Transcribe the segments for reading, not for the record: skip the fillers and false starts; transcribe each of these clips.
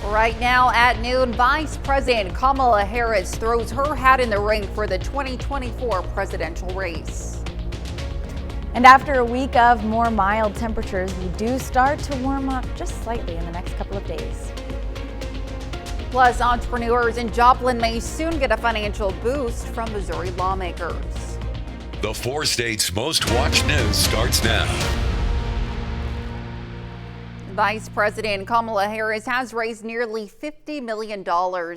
Right now at noon, Vice President Kamala Harris throws her hat in the ring for the 2024 presidential race. And after a week of more mild temperatures, we do start to warm up just slightly in the next couple of days. Plus, entrepreneurs in Joplin may soon get a financial boost from Missouri lawmakers. The 4 states' most watched news starts now. Vice President Kamala Harris has raised nearly $50 million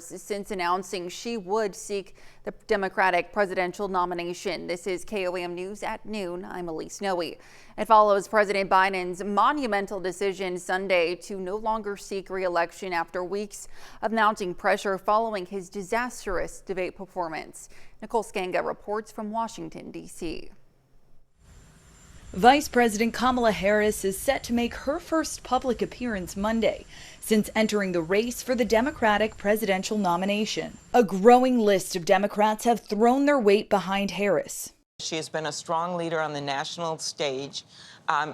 since announcing she would seek the Democratic presidential nomination. This is KOAM News at noon. I'm Elise Noe. It follows President Biden's monumental decision Sunday to no longer seek re-election after weeks of mounting pressure following his disastrous debate performance. Nicole Skanga reports from Washington, D.C. Vice President Kamala Harris is set to make her first public appearance Monday since entering the race for the Democratic presidential nomination. A growing list of Democrats have thrown their weight behind Harris. She has been a strong leader on the national stage.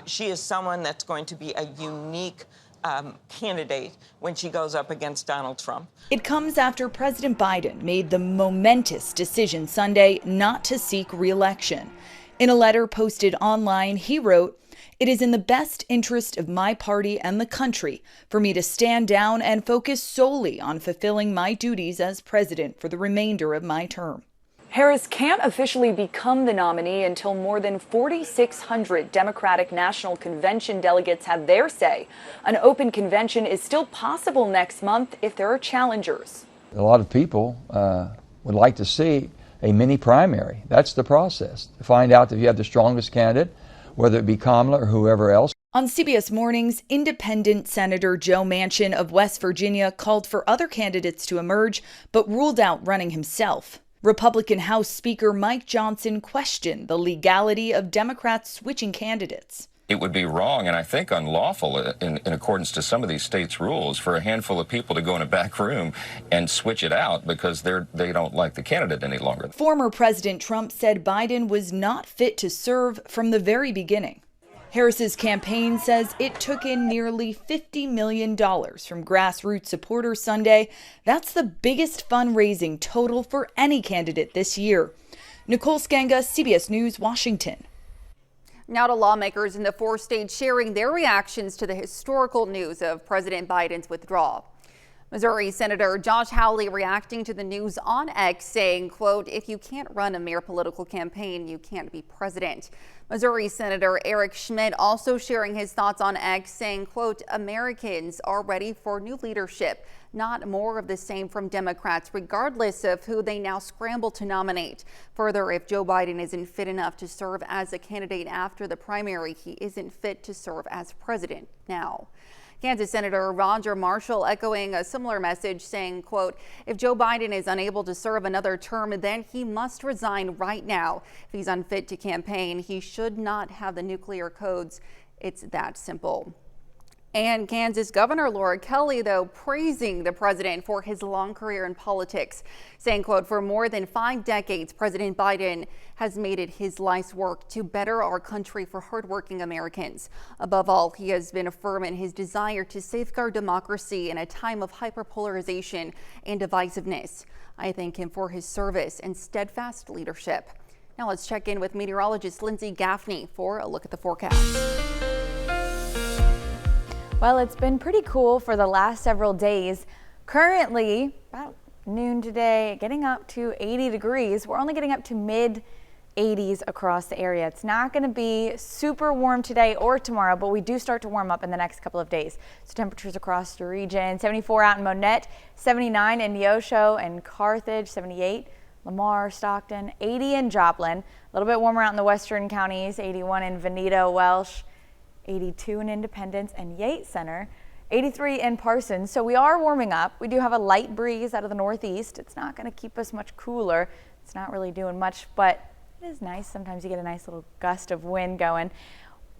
She is someone that's going to be a unique candidate when she goes up against Donald Trump. It comes after President Biden made the momentous decision Sunday not to seek re-election. In a letter posted online, he wrote, "It is in the best interest of my party and the country for me to stand down and focus solely on fulfilling my duties as president for the remainder of my term." Harris can't officially become the nominee until more than 4,600 Democratic National Convention delegates have their say. An open convention is still possible next month if there are challengers. A lot of people would like to see a mini primary. That's the process, to find out if you have the strongest candidate, whether it be Kamala or whoever else. On CBS Mornings, independent Senator Joe Manchin of West Virginia called for other candidates to emerge, but ruled out running himself. Republican House Speaker Mike Johnson questioned the legality of Democrats switching candidates. It would be wrong and I think unlawful in accordance to some of these states' rules for a handful of people to go in a back room and switch it out because they don't like the candidate any longer. Former President Trump said Biden was not fit to serve from the very beginning. Harris's campaign says it took in nearly $50 million from grassroots supporters Sunday. That's the biggest fundraising total for any candidate this year. Nicole Skanga, CBS News, Washington. Now to lawmakers in the 4 states sharing their reactions to the historical news of President Biden's withdrawal. Missouri Senator Josh Hawley reacting to the news on X, saying, quote, "If you can't run a mere political campaign, you can't be president." Missouri Senator Eric Schmidt also sharing his thoughts on X, saying, quote, "Americans are ready for new leadership, not more of the same from Democrats, regardless of who they now scramble to nominate. Further, if Joe Biden isn't fit enough to serve as a candidate after the primary, he isn't fit to serve as president now." Kansas Senator Roger Marshall echoing a similar message, saying, quote, "If Joe Biden is unable to serve another term, then he must resign right now. If he's unfit to campaign, he should not have the nuclear codes. It's that simple." And Kansas Governor Laura Kelly, though, praising the president for his long career in politics, saying, quote, "For more than 5 decades, President Biden has made it his life's work to better our country for hardworking Americans. Above all, he has been firm in his desire to safeguard democracy in a time of hyperpolarization and divisiveness. I thank him for his service and steadfast leadership." Now let's check in with meteorologist Lindsay Gaffney for a look at the forecast. Well, it's been pretty cool for the last several days. Currently, about noon today, getting up to 80 degrees. We're only getting up to mid-80s across the area. It's not going to be super warm today or tomorrow, but we do start to warm up in the next couple of days. So temperatures across the region, 74 out in Monette, 79 in Neosho and Carthage, 78. Lamar, Stockton, 80 in Joplin. A little bit warmer out in the western counties, 81 in Veneta, Welsh, 82 in Independence and Yates Center, 83 in Parsons. So we are warming up. We do have a light breeze out of the northeast. It's not going to keep us much cooler. It's not really doing much, but it is nice. Sometimes you get a nice little gust of wind going.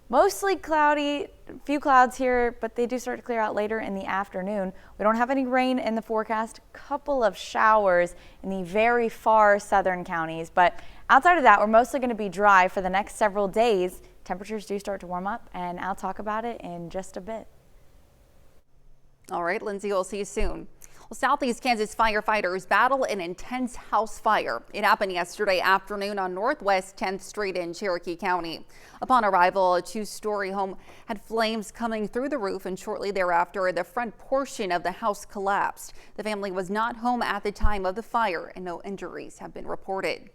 Mostly cloudy, a few clouds here, but they do start to clear out later in the afternoon. We don't have any rain in the forecast. A couple of showers in the very far southern counties, but outside of that, we're mostly going to be dry for the next several days. Temperatures do start to warm up, and I'll talk about it in just a bit. All right, Lindsay, we'll see you soon. Well, Southeast Kansas firefighters battle an intense house fire. It happened yesterday afternoon on Northwest 10th Street in Cherokee County. Upon arrival, a two-story home had flames coming through the roof, and shortly thereafter, the front portion of the house collapsed. The family was not home at the time of the fire, and no injuries have been reported.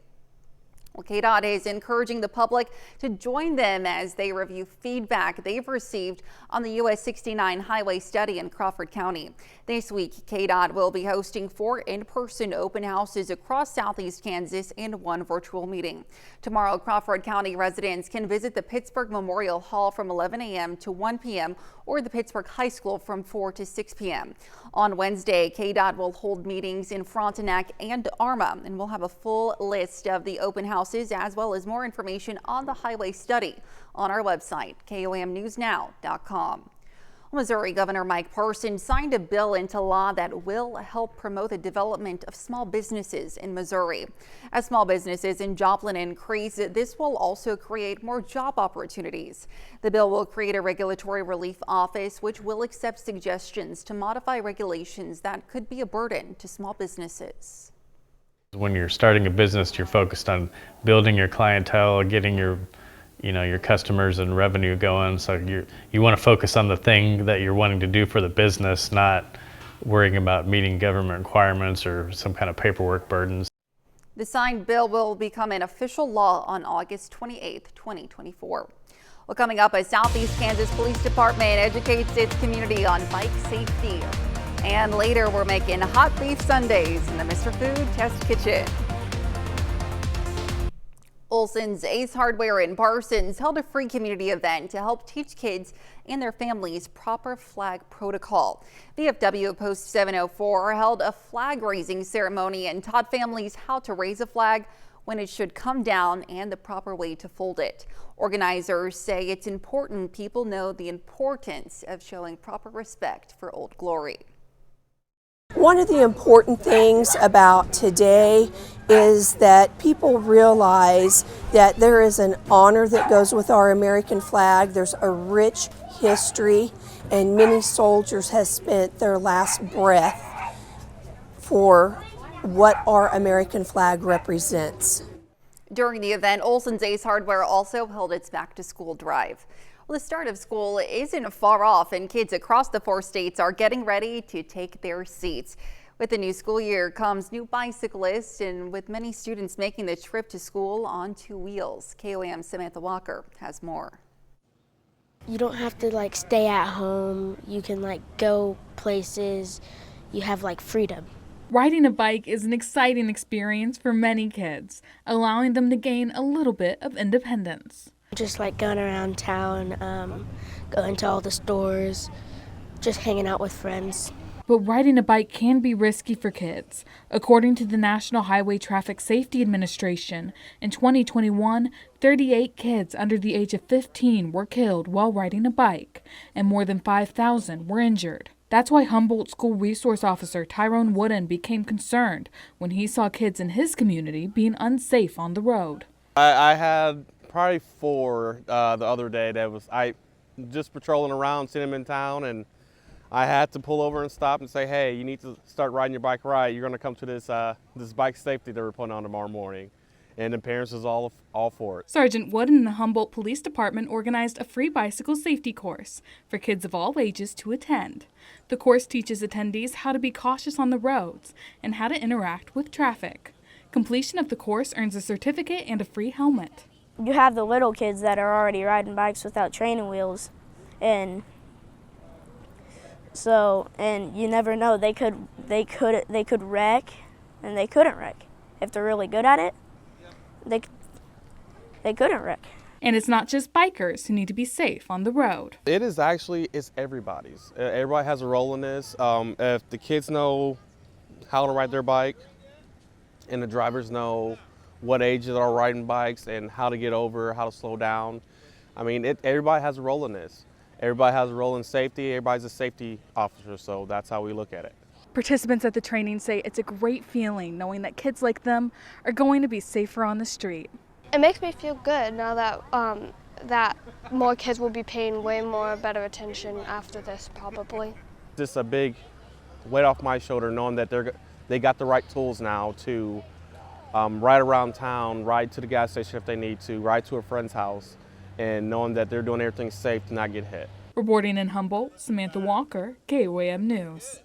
Well, KDOT is encouraging the public to join them as they review feedback they've received on the US 69 highway study in Crawford County. This week, KDOT will be hosting 4 in-person open houses across Southeast Kansas and 1 virtual meeting. Tomorrow, Crawford County residents can visit the Pittsburgh Memorial Hall from 11 a.m. to 1 p.m. or the Pittsburgh High School from 4 to 6 p.m. On Wednesday, KDOT will hold meetings in Frontenac and Arma, and we'll have a full list of the open houses as well as more information on the highway study on our website, KOAMnewsnow.com. Missouri Governor Mike Parson signed a bill into law that will help promote the development of small businesses in Missouri. As small businesses in Joplin increase, this will also create more job opportunities. The bill will create a regulatory relief office which will accept suggestions to modify regulations that could be a burden to small businesses. When you're starting a business, you're focused on building your clientele, getting your customers and revenue going. So you want to focus on the thing that you're wanting to do for the business, not worrying about meeting government requirements or some kind of paperwork burdens. The signed bill will become an official law on August 28, 2024. Well, coming up, a Southeast Kansas Police Department educates its community on bike safety. And later, we're making hot beef sundaes in the Mr. Food Test Kitchen. Olson's Ace Hardware in Parsons held a free community event to help teach kids and their families proper flag protocol. VFW Post 704 held a flag raising ceremony and taught families how to raise a flag, when it should come down, and the proper way to fold it. Organizers say it's important people know the importance of showing proper respect for Old Glory. One of the important things about today is that people realize that there is an honor that goes with our American flag. There's a rich history, and many soldiers have spent their last breath for what our American flag represents. During the event, Olson's Ace Hardware also held its back to school drive. Well, the start of school isn't far off, and kids across the 4 states are getting ready to take their seats. With the new school year comes new bicyclists, and with many students making the trip to school on 2 wheels. KOAM Samantha Walker has more. You don't have to stay at home. You can go places. You have freedom. Riding a bike is an exciting experience for many kids, allowing them to gain a little bit of independence. Just going around town, going to all the stores, just hanging out with friends. But riding a bike can be risky for kids. According to the National Highway Traffic Safety Administration, in 2021, 38 kids under the age of 15 were killed while riding a bike, and more than 5,000 were injured. That's why Humboldt School Resource Officer Tyrone Wooden became concerned when he saw kids in his community being unsafe on the road. I had probably 4 the other day that I just patrolling around, seeing them in town, and I had to pull over and stop and say, hey, you need to start riding your bike right. You're going to come to this bike safety that we're putting on tomorrow morning. And the parents is all for it. Sergeant Wood and the Humboldt Police Department organized a free bicycle safety course for kids of all ages to attend. The course teaches attendees how to be cautious on the roads and how to interact with traffic. Completion of the course earns a certificate and a free helmet. You have the little kids that are already riding bikes without training wheels, and you never know, they could wreck, and they couldn't wreck. If they're really good at it, they couldn't wreck. And it's not just bikers who need to be safe on the road. It's everybody's. Everybody has a role in this. If the kids know how to ride their bike, and the drivers know what age they are riding bikes and how to get over, how to slow down. I mean, everybody has a role in this. Everybody has a role in safety. Everybody's a safety officer, so that's how we look at it. Participants at the training say it's a great feeling knowing that kids like them are going to be safer on the street. It makes me feel good now that that more kids will be paying way more better attention after this, probably. just a big weight off my shoulder knowing that they got the right tools now to ride around town, ride to the gas station if they need to, ride to a friend's house, and knowing that they're doing everything safe to not get hit. Reporting in Humboldt, Samantha Walker, KOAM News.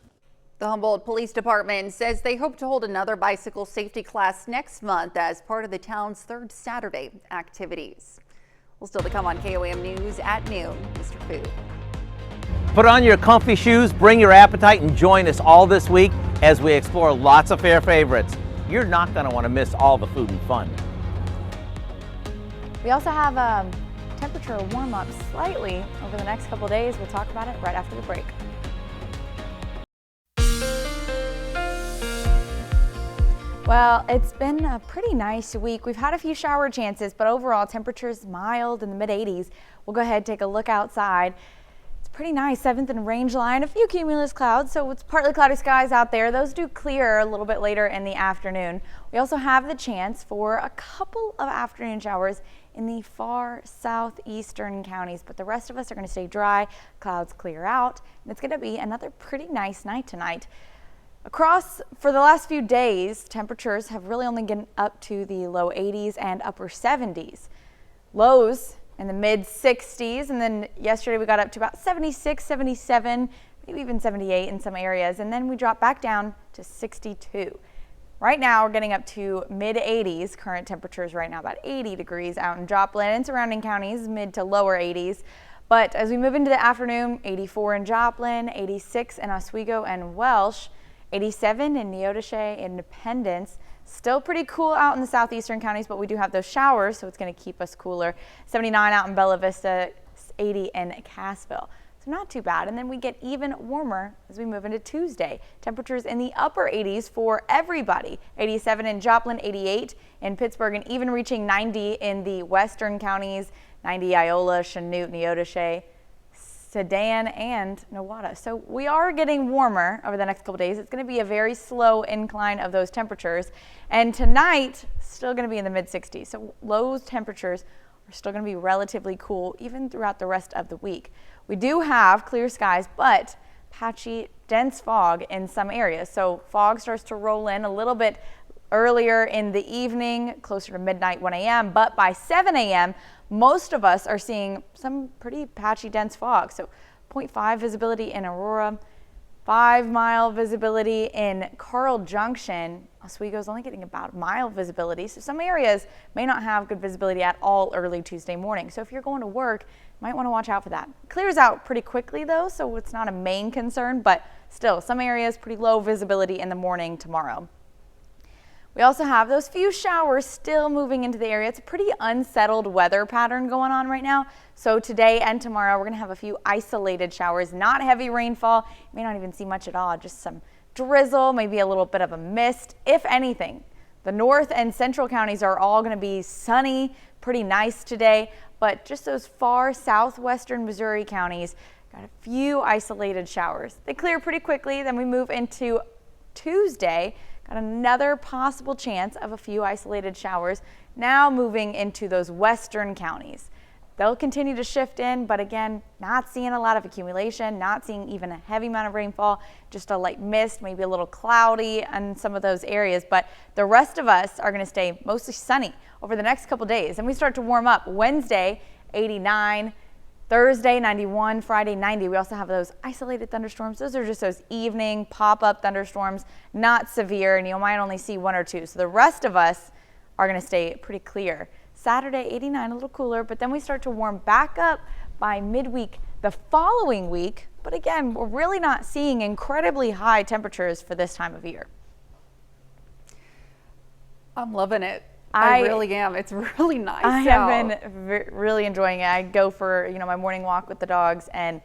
The Humboldt Police Department says they hope to hold another bicycle safety class next month as part of the town's third Saturday activities. Well, still to come on KOAM News at noon, Mr. Food. Put on your comfy shoes, bring your appetite, and join us all this week as we explore lots of fair favorites. You're not going to want to miss all the food and fun. We also have temperature warm up slightly over the next couple days. We'll talk about it right after the break. Well, it's been a pretty nice week. We've had a few shower chances, but overall temperatures mild in the mid 80s. We'll go ahead and take a look outside. It's pretty nice, 7th and range line, a few cumulus clouds, so it's partly cloudy skies out there. Those do clear a little bit later in the afternoon. We also have the chance for a couple of afternoon showers in the far southeastern counties, but the rest of us are going to stay dry. Clouds clear out, and it's going to be another pretty nice night tonight. Across for the last few days, temperatures have really only gotten up to the low 80s and upper 70s. Lows in the mid 60s, and then yesterday we got up to about 76, 77, maybe even 78 in some areas, and then we dropped back down to 62. Right now we're getting up to mid 80s, current temperatures right now about 80 degrees out in Joplin and surrounding counties, mid to lower 80s. But as we move into the afternoon, 84 in Joplin, 86 in Oswego and Welsh, 87 in Neodesha, Independence. Still pretty cool out in the southeastern counties, but we do have those showers, so it's going to keep us cooler. 79 out in Bella Vista, 80 in Cassville. So not too bad. And then we get even warmer as we move into Tuesday. Temperatures in the upper 80s for everybody. 87 in Joplin, 88 in Pittsburgh, and even reaching 90 in the western counties, 90 Iola, Chanute, Neodesha, Sedan, and Nowata. So we are getting warmer over the next couple days. It's going to be a very slow incline of those temperatures. And tonight, still going to be in the mid 60s. So low temperatures are still going to be relatively cool even throughout the rest of the week. We do have clear skies, but patchy, dense fog in some areas. So fog starts to roll in a little bit earlier in the evening, closer to midnight, 1 a.m. But by 7 a.m., most of us are seeing some pretty patchy, dense fog. So 0.5 visibility in Aurora, 5-mile visibility in Carl Junction. Oswego is only getting about a mile visibility. So some areas may not have good visibility at all early Tuesday morning. So if you're going to work, you might want to watch out for that. It clears out pretty quickly though, so it's not a main concern, but still some areas pretty low visibility in the morning tomorrow. We also have those few showers still moving into the area. It's a pretty unsettled weather pattern going on right now. So today and tomorrow, we're going to have a few isolated showers, not heavy rainfall. You may not even see much at all, just some drizzle, maybe a little bit of a mist, if anything. The north and central counties are all going to be sunny, pretty nice today, but just those far southwestern Missouri counties got a few isolated showers. They clear pretty quickly, then we move into Tuesday. Got another possible chance of a few isolated showers now moving into those western counties. They'll continue to shift in, but again, not seeing a lot of accumulation, not seeing even a heavy amount of rainfall, just a light mist, maybe a little cloudy in some of those areas. But the rest of us are going to stay mostly sunny over the next couple days. And we start to warm up Wednesday, 89. Thursday, 91, Friday, 90. We also have those isolated thunderstorms. Those are just those evening pop-up thunderstorms, not severe, and you might only see 1 or 2. So the rest of us are going to stay pretty clear. Saturday, 89, a little cooler, but then we start to warm back up by midweek the following week. But again, we're really not seeing incredibly high temperatures for this time of year. I'm loving it. I really am. It's really nice I out. have been really enjoying it. I go for, my morning walk with the dogs, and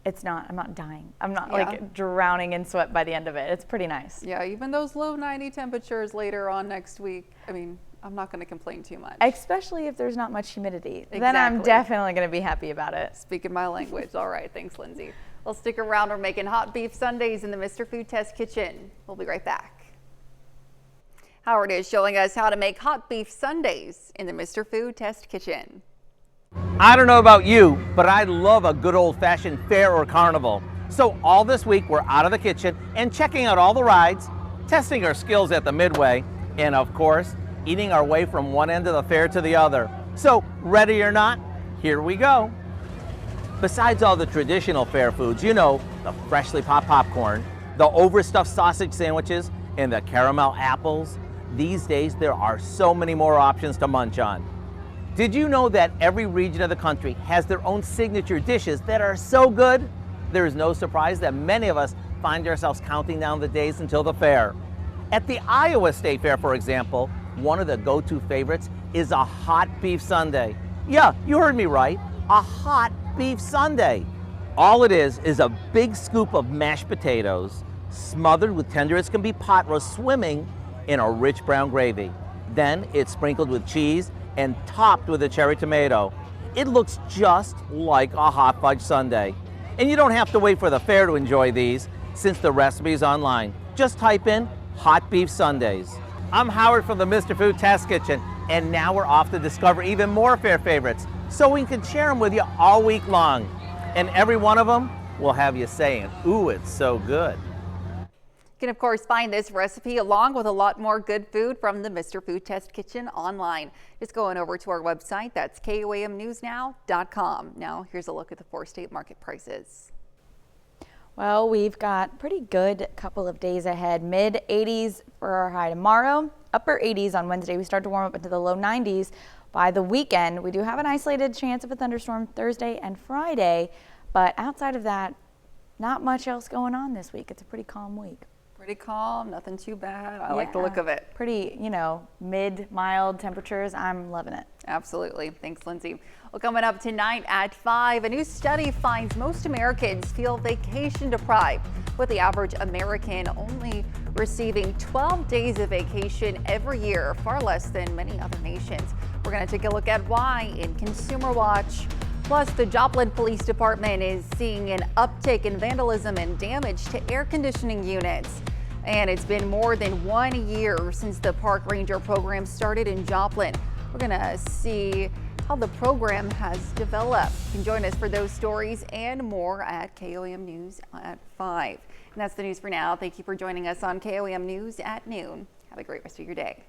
I'm not dying. I'm not like drowning in sweat by the end of it. It's pretty nice. Yeah, even those low 90 temperatures later on next week, I mean, I'm not going to complain too much. Especially if there's not much humidity. Exactly. Then I'm definitely going to be happy about it. Speaking my language. All right. Thanks, Lindsay. Well, stick around. We're making hot beef Sundays in the Mr. Food Test Kitchen. We'll be right back. Howard is showing us how to make hot beef Sundays in the Mr. Food Test Kitchen. I don't know about you, but I love a good old-fashioned fair or carnival. So all this week we're out of the kitchen and checking out all the rides, testing our skills at the midway, and of course, eating our way from one end of the fair to the other. So ready or not, here we go. Besides all the traditional fair foods, you know, the freshly popped popcorn, the overstuffed sausage sandwiches, and the caramel apples, these days there are so many more options to munch on. Did you know that every region of the country has their own signature dishes that are so good? There is no surprise that many of us find ourselves counting down the days until the fair. At the Iowa State Fair, for example, one of the go-to favorites is a hot beef sundae. Yeah, you heard me right, a hot beef sundae. All it is a big scoop of mashed potatoes smothered with tender as can be pot roast swimming in a rich brown gravy. Then it's sprinkled with cheese and topped with a cherry tomato. It looks just like a hot fudge sundae. And you don't have to wait for the fair to enjoy these, since the recipe is online. Just type in hot beef sundaes. I'm Howard from the Mr. Food Test Kitchen, and now we're off to discover even more fair favorites so we can share them with you all week long. And every one of them will have you saying, ooh, it's so good. You can, of course, find this recipe along with a lot more good food from the Mr. Food Test Kitchen online. Just going over to our website, that's KOAMnewsnow.com. Now, here's a look at the 4-state market prices. Well, we've got pretty good couple of days ahead. Mid 80s for our high tomorrow, upper 80s on Wednesday. We start to warm up into the low 90s by the weekend. We do have an isolated chance of a thunderstorm Thursday and Friday, but outside of that, not much else going on this week. It's a pretty calm week. Pretty calm, nothing too bad. I like the look of it. Pretty, you know, mid-mild temperatures. I'm loving it. Absolutely. Thanks, Lindsay. Well, coming up tonight at 5, a new study finds most Americans feel vacation deprived, with the average American only receiving 12 days of vacation every year, far less than many other nations. We're going to take a look at why in Consumer Watch. Plus, the Joplin Police Department is seeing an uptick in vandalism and damage to air conditioning units. And it's been more than 1 year since the Park Ranger program started in Joplin. We're going to see how the program has developed. You can join us for those stories and more at KOAM News at 5. And that's the news for now. Thank you for joining us on KOAM News at noon. Have a great rest of your day.